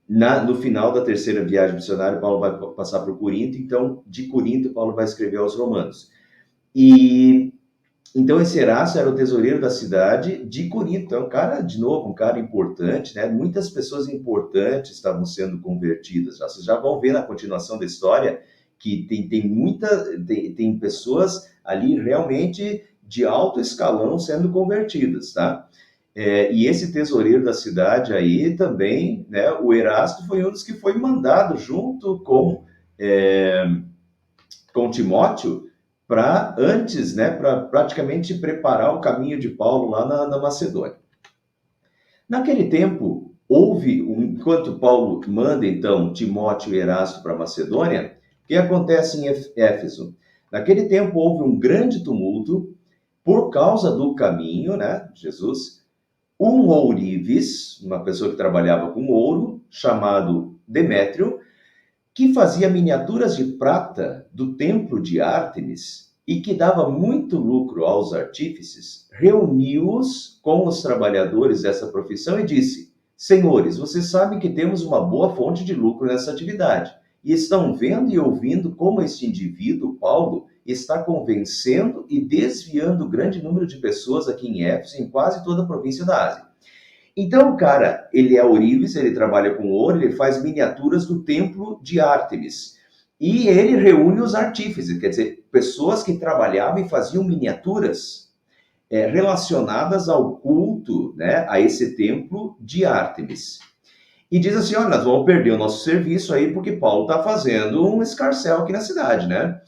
No final da terceira viagem missionária, Paulo vai passar por Corinto, então de Corinto Paulo vai escrever aos Romanos. E então esse Erasto era o tesoureiro da cidade de Corinto. Então, de novo, um cara importante, né? Muitas pessoas importantes estavam sendo convertidas. Vocês já vão ver na continuação da história que tem pessoas ali realmente de alto escalão sendo convertidas, tá? E esse tesoureiro da cidade aí também, né? O Erasto foi um dos que foi mandado junto com Timóteo para antes, né, para praticamente preparar o caminho de Paulo lá na Macedônia. Naquele tempo, enquanto Paulo manda então Timóteo e Erasto para Macedônia, o que acontece em Éfeso? Naquele tempo houve um grande tumulto por causa do caminho, né, Jesus. Um ourives, uma pessoa que trabalhava com ouro, chamado Demétrio, que fazia miniaturas de prata do templo de Ártemis e que dava muito lucro aos artífices, reuniu-os com os trabalhadores dessa profissão e disse: Senhores, vocês sabem que temos uma boa fonte de lucro nessa atividade e estão vendo e ouvindo como este indivíduo, Paulo, está convencendo e desviando grande número de pessoas aqui em Éfeso e em quase toda a província da Ásia. Então, o cara, ele é ourives, ele trabalha com ouro, ele faz miniaturas do templo de Ártemis. E ele reúne os artífices, quer dizer, pessoas que trabalhavam e faziam miniaturas relacionadas ao culto, né, a esse templo de Ártemis. E diz assim, olha, nós vamos perder o nosso serviço aí porque Paulo está fazendo um escarcéu aqui na cidade, né?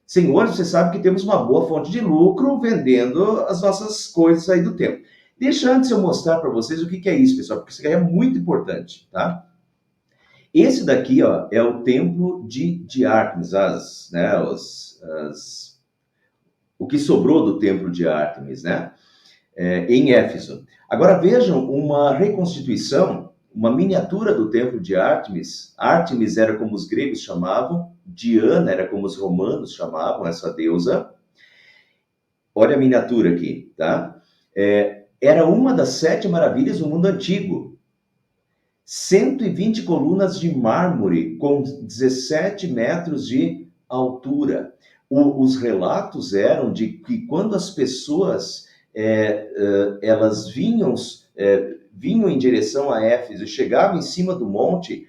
Senhor, você sabe que temos uma boa fonte de lucro vendendo as nossas coisas aí do templo. Deixa antes eu mostrar para vocês o que é isso, pessoal, porque isso aqui é muito importante, tá? Esse daqui, ó, é o templo de Ártemis, o que sobrou do templo de Ártemis, né? Em Éfeso. Agora vejam uma reconstituição, uma miniatura do templo de Ártemis. Ártemis era como os gregos chamavam, Diana era como os romanos chamavam essa deusa. Olha a miniatura aqui, tá? Era uma das 7 maravilhas do mundo antigo. 120 colunas de mármore com 17 metros de altura. Os relatos eram de que quando as pessoas elas vinham em direção a Éfeso, chegavam em cima do monte,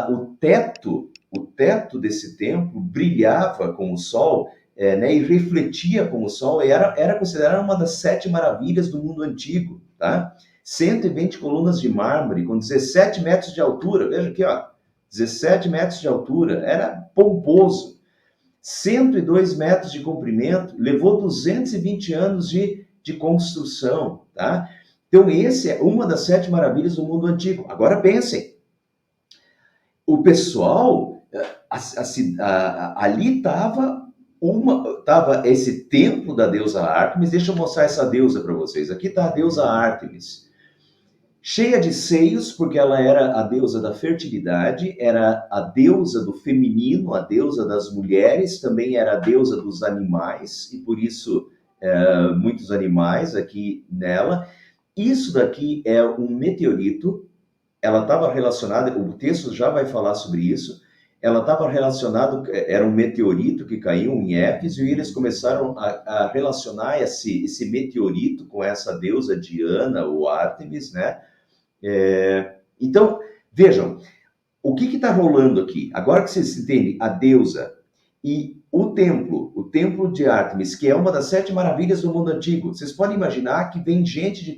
o teto desse templo brilhava com o sol, né, e refletia com o sol, e era considerada uma das 7 maravilhas do mundo antigo, tá? 120 colunas de mármore com 17 metros de altura, veja aqui, ó, 17 metros de altura, era pomposo. 102 metros de comprimento, levou 220 anos de construção, tá? Então, esse é uma das 7 maravilhas do mundo antigo. Agora pensem, o pessoal, ali estava esse templo da deusa Ártemis. Deixa eu mostrar essa deusa para vocês. Aqui está a deusa Ártemis, cheia de seios, porque ela era a deusa da fertilidade, era a deusa do feminino, a deusa das mulheres, também era a deusa dos animais, e por isso muitos animais aqui nela. Isso daqui é um meteorito, ela estava relacionada, o texto já vai falar sobre isso, ela estava relacionada, era um meteorito que caiu em Éfeso, e eles começaram a relacionar esse meteorito com essa deusa Diana, ou Ártemis, né? Então, vejam, o que está rolando aqui? Agora que vocês entendem a deusa e o templo de Ártemis, que é uma das 7 maravilhas do mundo antigo, vocês podem imaginar que vem gente de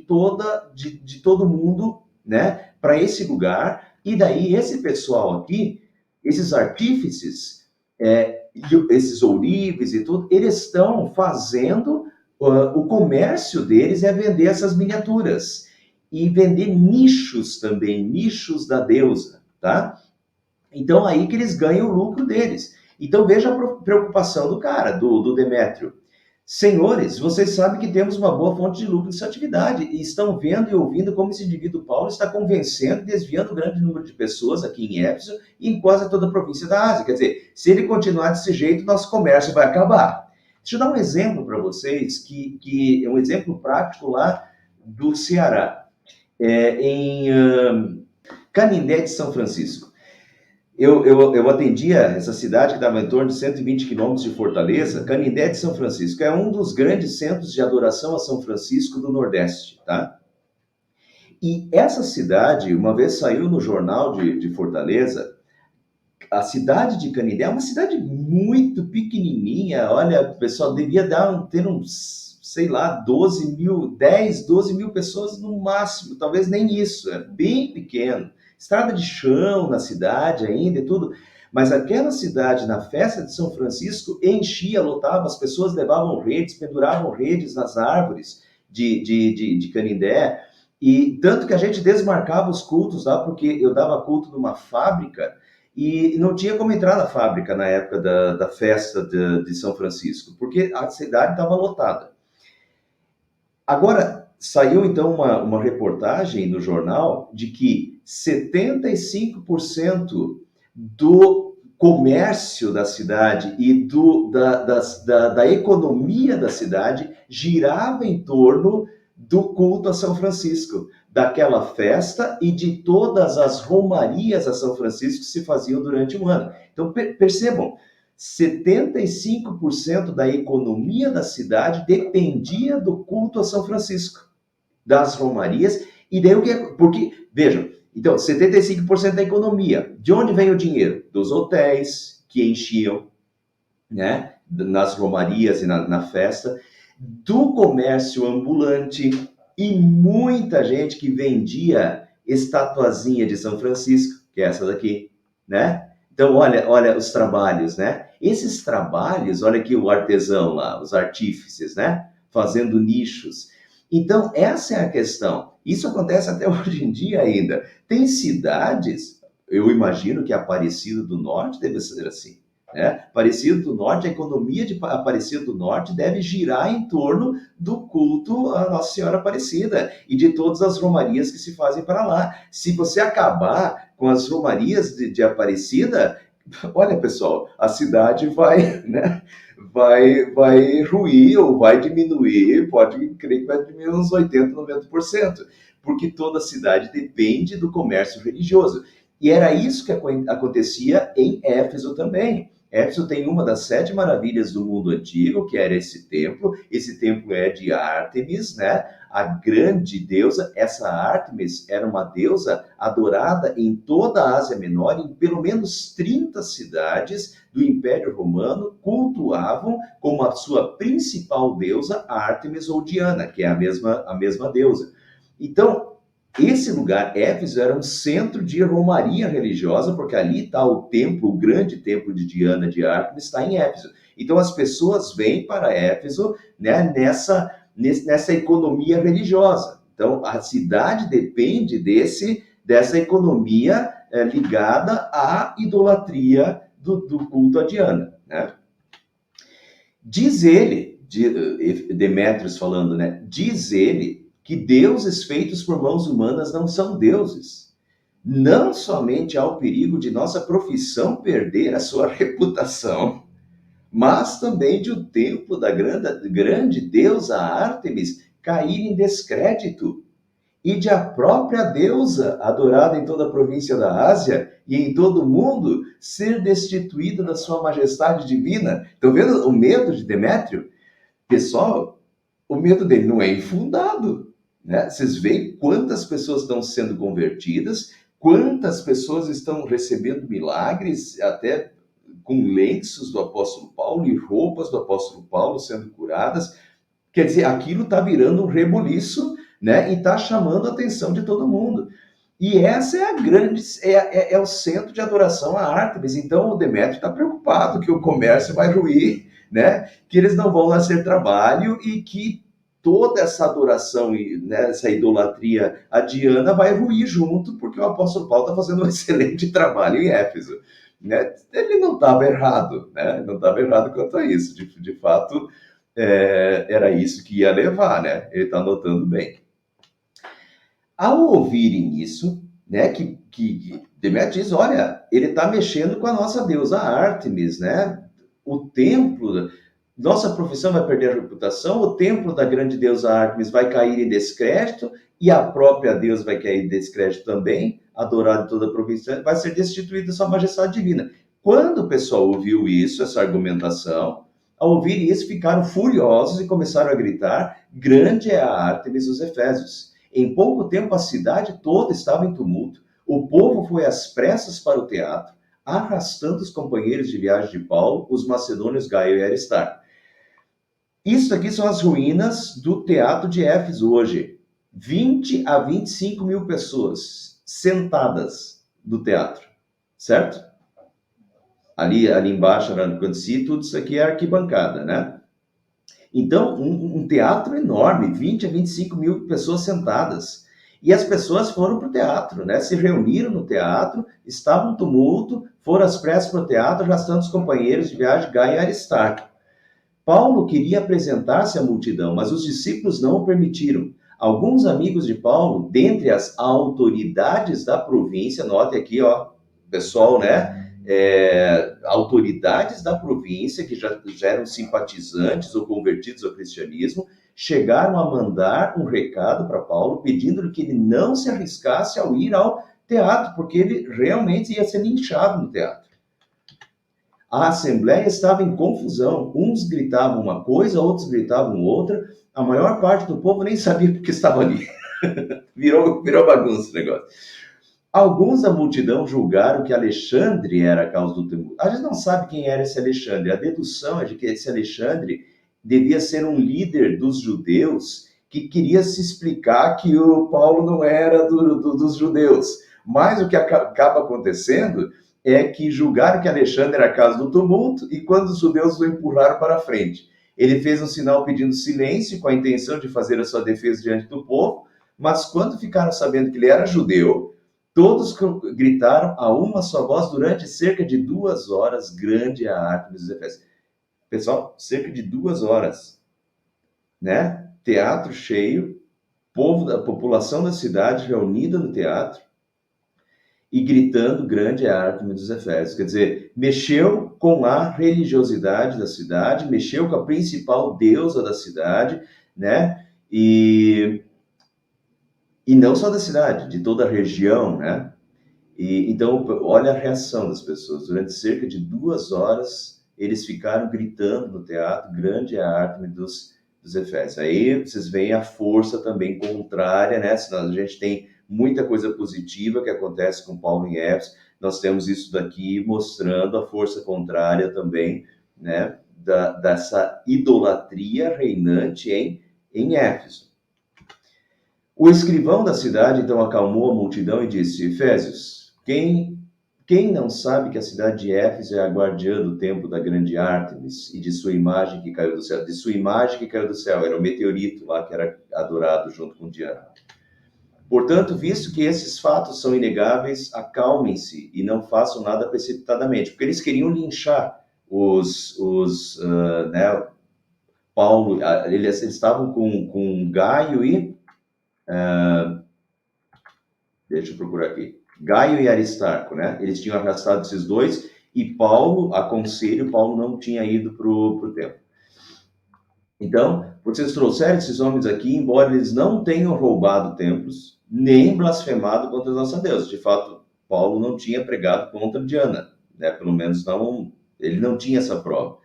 todo mundo, né, para esse lugar, e daí esse pessoal aqui, esses artífices, esses ourives e tudo, eles estão fazendo, o comércio deles é vender essas miniaturas e vender nichos também, nichos da deusa, tá? Então, aí que eles ganham o lucro deles. Então, veja a preocupação do cara, do Demétrio. Senhores, vocês sabem que temos uma boa fonte de lucro nessa atividade, e estão vendo e ouvindo como esse indivíduo Paulo está convencendo e desviando um grande número de pessoas aqui em Éfeso e em quase toda a província da Ásia. Quer dizer, se ele continuar desse jeito, nosso comércio vai acabar. Deixa eu dar um exemplo para vocês, que é um exemplo prático lá do Ceará, em Canindé de São Francisco. Eu atendia essa cidade que estava em torno de 120 quilômetros de Fortaleza. Canindé de São Francisco é um dos grandes centros de adoração a São Francisco do Nordeste, tá? E essa cidade, uma vez saiu no jornal de Fortaleza, a cidade de Canindé é uma cidade muito pequenininha. Olha, o pessoal devia ter uns, sei lá, 12 mil, 10, 12 mil pessoas no máximo, talvez nem isso, é bem pequeno. Estrada de chão na cidade ainda e tudo, mas aquela cidade, na festa de São Francisco, enchia, lotava, as pessoas levavam redes, penduravam redes nas árvores de Canindé, e tanto que a gente desmarcava os cultos lá, porque eu dava culto numa fábrica, e não tinha como entrar na fábrica na época da festa de São Francisco, porque a cidade estava lotada. Agora, saiu então uma reportagem no jornal de que 75% do comércio da cidade e da economia da cidade girava em torno do culto a São Francisco, daquela festa e de todas as romarias a São Francisco que se faziam durante o ano. Então, percebam, 75% da economia da cidade dependia do culto a São Francisco, das romarias, e daí o que é, porque, vejam, então, 75% da economia, de onde vem o dinheiro? Dos hotéis que enchiam, né, nas romarias e na festa, do comércio ambulante, e muita gente que vendia estatuazinha de São Francisco, que é essa daqui, né? Então, olha os trabalhos, né? Esses trabalhos, olha aqui o artesão lá, os artífices, né? Fazendo nichos. Então, essa é a questão. Isso acontece até hoje em dia ainda. Tem cidades, eu imagino que Aparecida do Norte deve ser assim, né? Aparecida do Norte, a economia de Aparecida do Norte deve girar em torno do culto a Nossa Senhora Aparecida e de todas as romarias que se fazem para lá. Se você acabar com as romarias de Aparecida, olha, pessoal, a cidade vai, né, vai ruir ou vai diminuir, pode crer que vai diminuir uns 80, 90%, porque toda a cidade depende do comércio religioso. E era isso que acontecia em Éfeso também. Éfeso tem uma das 7 maravilhas do mundo antigo, que era esse templo. Esse templo é de Ártemis, né? A grande deusa. Essa Ártemis era uma deusa adorada em toda a Ásia Menor, em pelo menos 30 cidades do Império Romano cultuavam como a sua principal deusa Ártemis ou Diana, que é a mesma deusa. Então, esse lugar, Éfeso, era um centro de romaria religiosa, porque ali está o templo, o grande templo de Diana de Ártemis, está em Éfeso. Então as pessoas vêm para Éfeso, né, nessa economia religiosa. Então a cidade depende dessa economia ligada à idolatria do culto a Diana, né? Diz ele, Demétrios falando, né? Diz ele que deuses feitos por mãos humanas não são deuses. Não somente há o perigo de nossa profissão perder a sua reputação, mas também de o templo da grande deusa Ártemis cair em descrédito e de a própria deusa, adorada em toda a província da Ásia e em todo o mundo, ser destituída da sua majestade divina. Estão vendo o medo de Demétrio? Pessoal, o medo dele não é infundado, né? Vocês veem quantas pessoas estão sendo convertidas, quantas pessoas estão recebendo milagres, até com lenços do apóstolo Paulo e roupas do apóstolo Paulo sendo curadas. Quer dizer, aquilo está virando um rebuliço, né? E está chamando a atenção de todo mundo. E essa é a grande, é o centro de adoração a Ártemis. Então o Demétrio está preocupado que o comércio vai ruir, né? Que eles não vão nascer trabalho e que toda essa adoração e, né, essa idolatria a Diana vai ruir junto, porque o apóstolo Paulo está fazendo um excelente trabalho em Éfeso. Né? Ele não estava errado, né? Não estava errado quanto a isso. De fato, era isso que ia levar, né? Ele está notando bem. Ao ouvirem isso, né, que Demétrio diz, olha, ele está mexendo com a nossa deusa Ártemis, né? O templo, nossa profissão vai perder a reputação, o templo da grande deusa Ártemis vai cair em descrédito e a própria deusa vai cair em descrédito também, adorada em toda a província, vai ser destituída da sua majestade divina. Quando o pessoal ouviu isso, essa argumentação, ao ouvir isso, ficaram furiosos e começaram a gritar, grande é a Ártemis dos Efésios. Em pouco tempo, a cidade toda estava em tumulto. O povo foi às pressas para o teatro, arrastando os companheiros de viagem de Paulo, os macedônios Gaio e Aristarco. Isso aqui são as ruínas do teatro de Éfeso hoje. 20 a 25 mil pessoas sentadas no teatro, certo? Ali embaixo, no canto, tudo isso aqui é arquibancada, né? Então, um teatro enorme, 20 a 25 mil pessoas sentadas. E as pessoas foram para o teatro, né? Se reuniram no teatro, estava um tumulto, foram às pressas para o teatro, arrastando os companheiros de viagem Gaio e Aristarco. Paulo queria apresentar-se à multidão, mas os discípulos não o permitiram. Alguns amigos de Paulo, dentre as autoridades da província, note aqui, ó, pessoal, né? Autoridades da província, que já eram simpatizantes ou convertidos ao cristianismo, chegaram a mandar um recado para Paulo, pedindo-lhe que ele não se arriscasse ao ir ao teatro, porque ele realmente ia ser linchado no teatro. A assembleia estava em confusão, uns gritavam uma coisa, outros gritavam outra, a maior parte do povo nem sabia porque estava ali. virou bagunça o negócio. Alguns da multidão julgaram que Alexandre era a causa do tumulto. A gente não sabe quem era esse Alexandre. A dedução é de que esse Alexandre devia ser um líder dos judeus que queria se explicar que o Paulo não era dos judeus. Mas o que acaba acontecendo é que julgaram que Alexandre era a causa do tumulto e quando os judeus o empurraram para frente. Ele fez um sinal pedindo silêncio com a intenção de fazer a sua defesa diante do povo, mas quando ficaram sabendo que ele era judeu, todos gritaram a uma só voz durante cerca de 2 horas, grande é a Ártemis dos Efésios. Pessoal, cerca de 2 horas, né? Teatro cheio, povo da população da cidade reunida no teatro e gritando grande é a Ártemis dos Efésios. Quer dizer, mexeu com a religiosidade da cidade, mexeu com a principal deusa da cidade, né? E não só da cidade, de toda a região, né? Então, olha a reação das pessoas. Durante cerca de 2 horas, eles ficaram gritando no teatro, grande é a Ártemis dos Efésios. Aí vocês veem a força também contrária, né? A gente tem muita coisa positiva que acontece com Paulo em Éfeso, nós temos isso daqui mostrando a força contrária também, né? Dessa idolatria reinante em Éfeso. O escrivão da cidade, então, acalmou a multidão e disse, Efésios, quem não sabe que a cidade de Éfeso é a guardiã do templo da grande Ártemis e de sua imagem que caiu do céu? De sua imagem que caiu do céu, era o meteorito lá que era adorado junto com Diana. Portanto, visto que esses fatos são inegáveis, acalmem-se e não façam nada precipitadamente, porque eles queriam linchar né, Paulo, eles estavam com Gaio e... deixa eu procurar aqui. Gaio e Aristarco, né? Eles tinham arrastado esses dois, e Paulo, a conselho, Paulo não tinha ido para o templo. Então, vocês trouxeram esses homens aqui, embora eles não tenham roubado templos, nem blasfemado contra nosso Deus. De fato, Paulo não tinha pregado contra Diana, né? Pelo menos não, ele não tinha essa prova.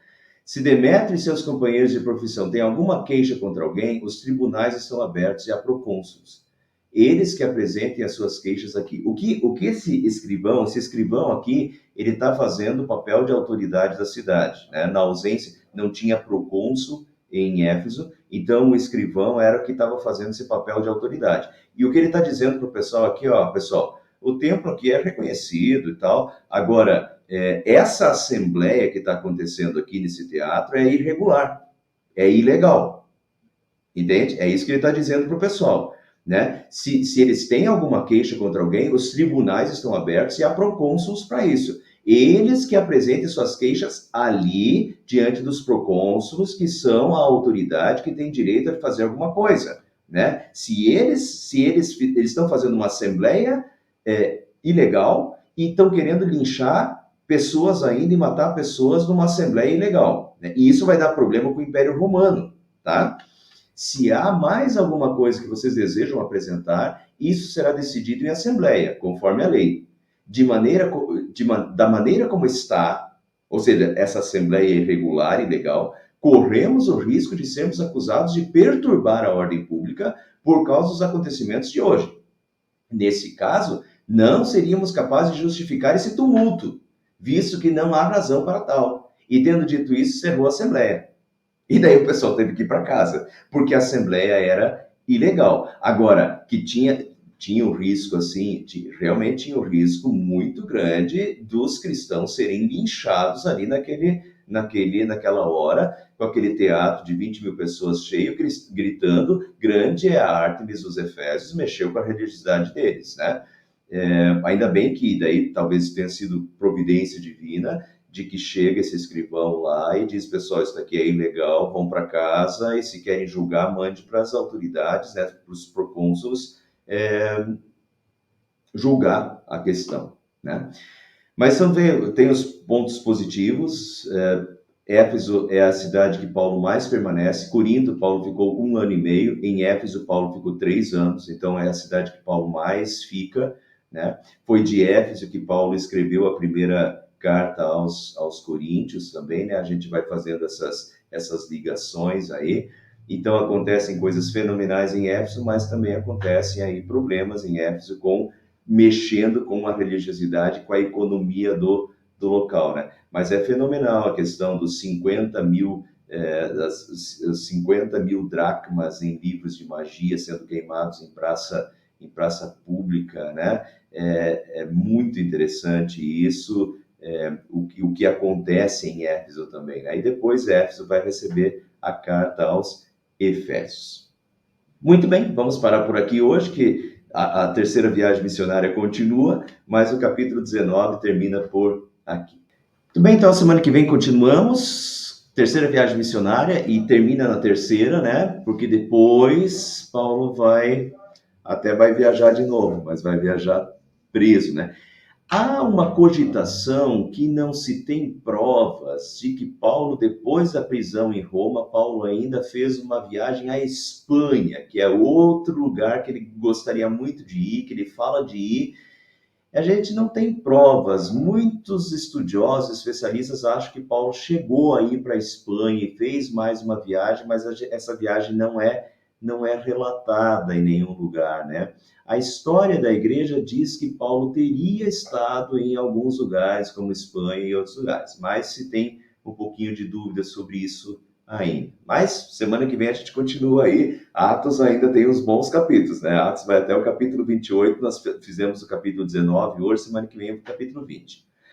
Se Demétrio e seus companheiros de profissão têm alguma queixa contra alguém, os tribunais estão abertos e há procônsulos. Eles que apresentem as suas queixas aqui. O que esse escrivão aqui, ele está fazendo o papel de autoridade da cidade, né? Na ausência, não tinha procônsul em Éfeso, então o escrivão era o que estava fazendo esse papel de autoridade. E o que ele está dizendo para o pessoal aqui, ó, pessoal, o templo aqui é reconhecido e tal, agora, essa assembleia que está acontecendo aqui nesse teatro é irregular, é ilegal, entende? É isso que ele está dizendo para o pessoal. Né? Se eles têm alguma queixa contra alguém, os tribunais estão abertos e há procônsulos para isso. Eles que apresentem suas queixas ali, diante dos procônsulos, que são a autoridade que tem direito a fazer alguma coisa. Né? Se eles estão fazendo uma assembleia ilegal e estão querendo linchar pessoas ainda e matar pessoas numa assembleia ilegal. Né? E isso vai dar problema com o Império Romano. Tá? Se há mais alguma coisa que vocês desejam apresentar, isso será decidido em assembleia, conforme a lei. Da maneira como está, ou seja, essa assembleia é irregular e ilegal, corremos o risco de sermos acusados de perturbar a ordem pública por causa dos acontecimentos de hoje. Nesse caso, não seríamos capazes de justificar esse tumulto, visto que não há razão para tal. E tendo dito isso, cerrou a assembleia. E daí o pessoal teve que ir para casa, porque a assembleia era ilegal. Agora, que tinha o risco, assim, realmente tinha o risco muito grande dos cristãos serem linchados ali naquela hora, com aquele teatro de 20 mil pessoas cheio, gritando, grande é a Ártemis dos Efésios, mexeu com a religiosidade deles, né? Ainda bem que daí talvez tenha sido providência divina, de que chega esse escrivão lá e diz, pessoal, isso daqui é ilegal, vão para casa e se querem julgar, mande para as autoridades, né, para os procônsulos, julgar a questão, né? Mas também tem os pontos positivos. Éfeso é a cidade que Paulo mais permanece. Corinto, Paulo ficou 1 ano e meio. Em Éfeso, Paulo ficou 3 anos. Então, é a cidade que Paulo mais fica, né? Foi de Éfeso que Paulo escreveu a primeira carta aos Coríntios também, né? A gente vai fazendo essas ligações aí. Então, acontecem coisas fenomenais em Éfeso, mas também acontecem aí problemas em Éfeso mexendo com a religiosidade, com a economia do local, né? Mas é fenomenal a questão dos 50 mil, das 50 mil dracmas em livros de magia sendo queimados em praça pública, né? É muito interessante isso, o que acontece em Éfeso também, né? E depois Éfeso vai receber a carta aos Efésios. Muito bem, vamos parar por aqui hoje, que a terceira viagem missionária continua, mas o capítulo 19 termina por aqui. Muito bem, então semana que vem continuamos, terceira viagem missionária, e termina na terceira, né? Porque depois Paulo vai viajar de novo, mas vai viajar preso, né? Há uma cogitação que não se tem provas de que Paulo, depois da prisão em Roma, Paulo ainda fez uma viagem à Espanha, que é outro lugar que ele gostaria muito de ir, que ele fala de ir. A gente não tem provas. Muitos estudiosos, especialistas acham que Paulo chegou a ir para a Espanha e fez mais uma viagem, mas essa viagem não é relatada em nenhum lugar, né? A história da igreja diz que Paulo teria estado em alguns lugares, como Espanha e outros lugares, mas se tem um pouquinho de dúvida sobre isso ainda. Mas semana que vem a gente continua aí. Atos ainda tem uns bons capítulos, né? Atos vai até o capítulo 28, nós fizemos o capítulo 19 hoje, semana que vem é o capítulo 20.